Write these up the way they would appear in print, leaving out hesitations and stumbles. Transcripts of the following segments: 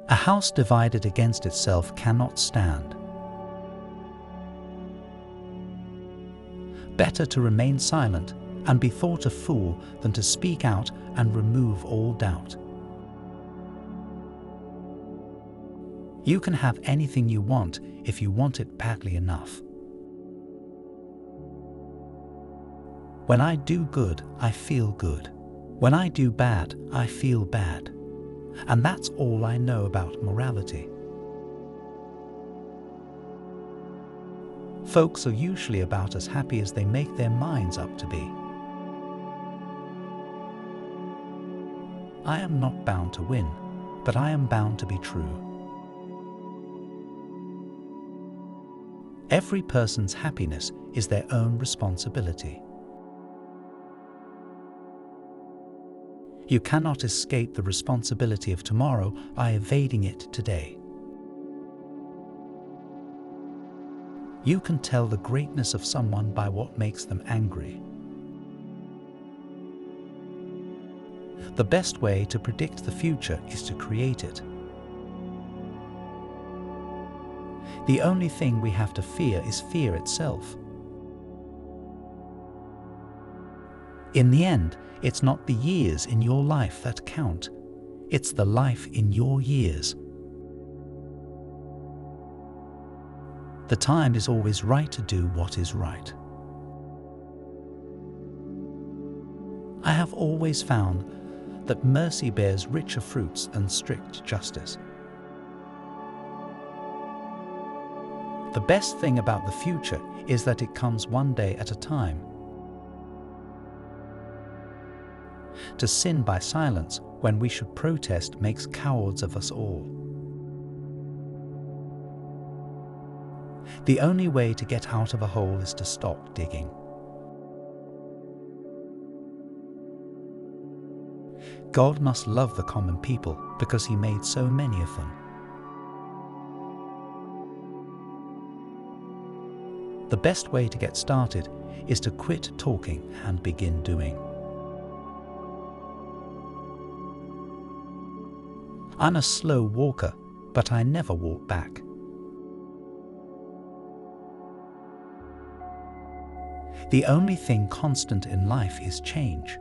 A house divided against itself cannot stand. Better to remain silent and be thought a fool than to speak out and remove all doubt. You can have anything you want if you want it badly enough. When I do good, I feel good. When I do bad, I feel bad. And that's all I know about morality. Folks are usually about as happy as they make their minds up to be. I am not bound to win, but I am bound to be true. Every person's happiness is their own responsibility. You cannot escape the responsibility of tomorrow by evading it today. You can tell the greatness of someone by what makes them angry. The best way to predict the future is to create it. The only thing we have to fear is fear itself. In the end, it's not the years in your life that count. It's the life in your years. The time is always right to do what is right. I have always found that mercy bears richer fruits than strict justice. The best thing about the future is that it comes one day at a time. To sin by silence when we should protest makes cowards of us all. The only way to get out of a hole is to stop digging. God must love the common people because He made so many of them. The best way to get started is to quit talking and begin doing. I'm a slow walker, but I never walk back. The only thing constant in life is change.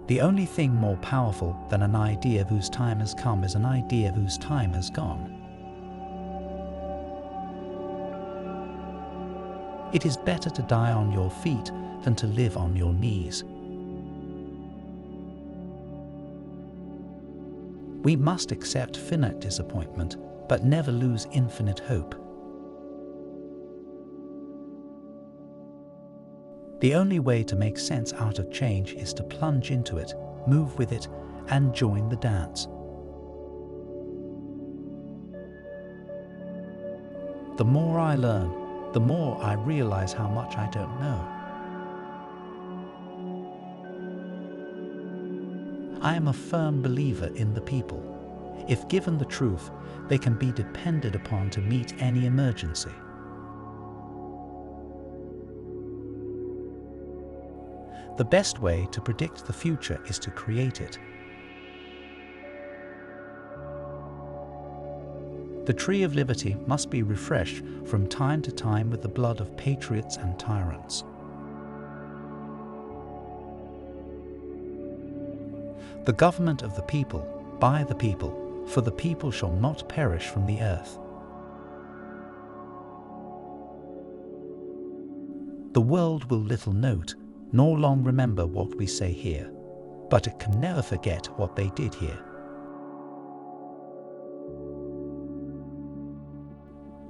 The only thing more powerful than an idea whose time has come is an idea whose time has gone. It is better to die on your feet than to live on your knees. We must accept finite disappointment, but never lose infinite hope. The only way to make sense out of change is to plunge into it, move with it, and join the dance. The more I learn, the more I realize how much I don't know. I am a firm believer in the people. If given the truth, they can be depended upon to meet any emergency. The best way to predict the future is to create it. The tree of liberty must be refreshed from time to time with the blood of patriots and tyrants. The government of the people, by the people, for the people shall not perish from the earth. The world will little note, nor long remember what we say here, but it can never forget what they did here.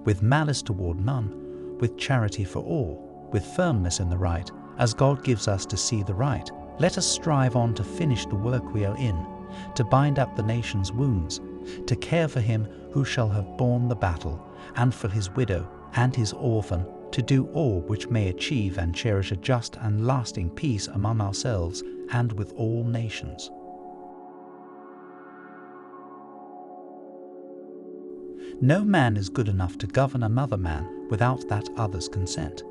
With malice toward none, with charity for all, with firmness in the right, as God gives us to see the right, let us strive on to finish the work we are in, to bind up the nation's wounds, to care for him who shall have borne the battle, and for his widow and his orphan, to do all which may achieve and cherish a just and lasting peace among ourselves and with all nations. No man is good enough to govern another man without that other's consent.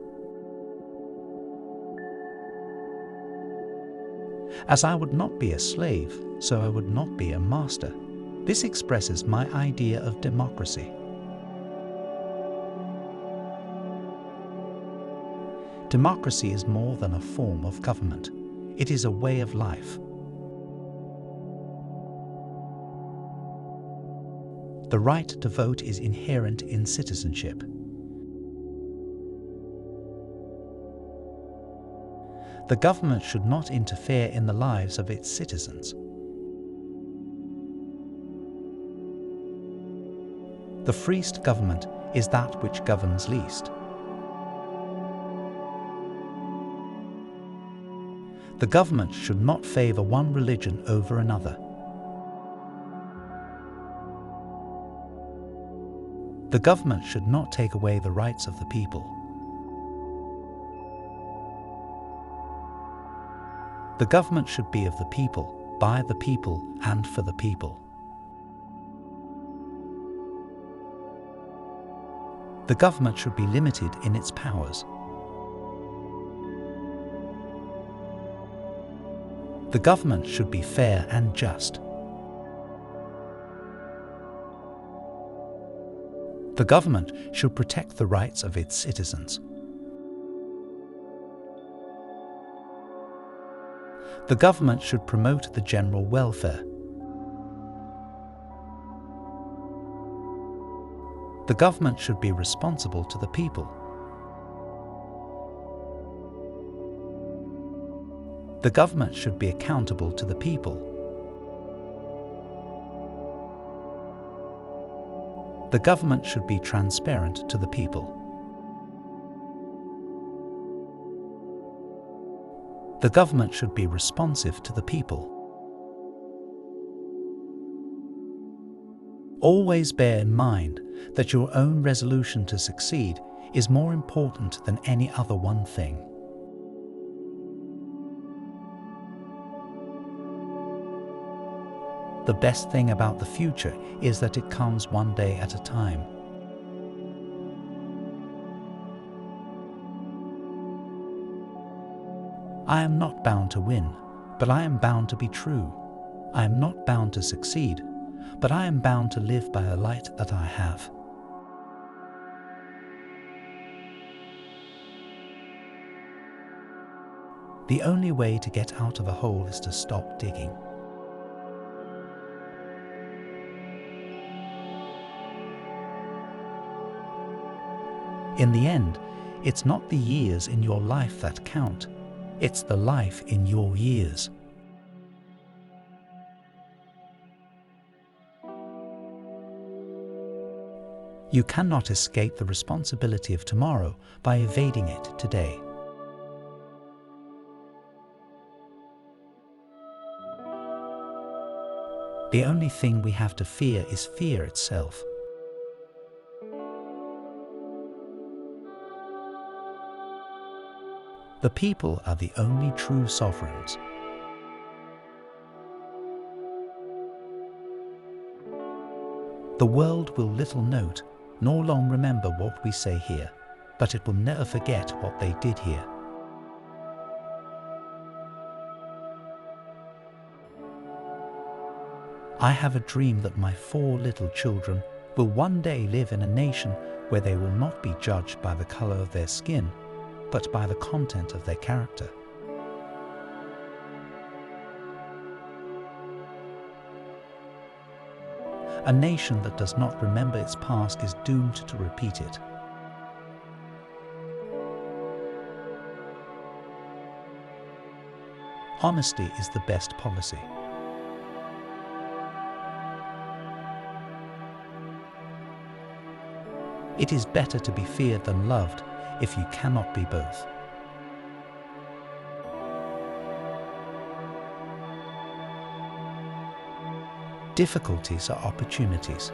As I would not be a slave, so I would not be a master. This expresses my idea of democracy. Democracy is more than a form of government. It is a way of life. The right to vote is inherent in citizenship. The government should not interfere in the lives of its citizens. The freest government is that which governs least. The government should not favor one religion over another. The government should not take away the rights of the people. The government should be of the people, by the people, and for the people. The government should be limited in its powers. The government should be fair and just. The government should protect the rights of its citizens. The government should promote the general welfare. The government should be responsible to the people. The government should be accountable to the people. The government should be transparent to the people. The government should be responsive to the people. Always bear in mind that your own resolution to succeed is more important than any other one thing. The best thing about the future is that it comes one day at a time. I am not bound to win, but I am bound to be true. I am not bound to succeed, but I am bound to live by the light that I have. The only way to get out of a hole is to stop digging. In the end, it's not the years in your life that count, it's the life in your years. You cannot escape the responsibility of tomorrow by evading it today. The only thing we have to fear is fear itself. The people are the only true sovereigns. The world will little note, nor long remember what we say here, but it will never forget what they did here. I have a dream that my 4 little children will one day live in a nation where they will not be judged by the color of their skin, but by the content of their character. A nation that does not remember its past is doomed to repeat it. Honesty is the best policy. It is better to be feared than loved if you cannot be both. Difficulties are opportunities.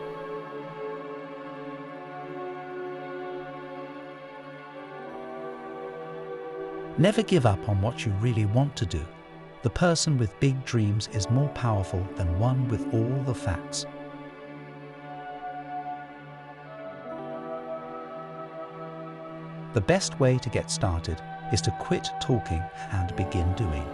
Never give up on what you really want to do. The person with big dreams is more powerful than one with all the facts. The best way to get started is to quit talking and begin doing.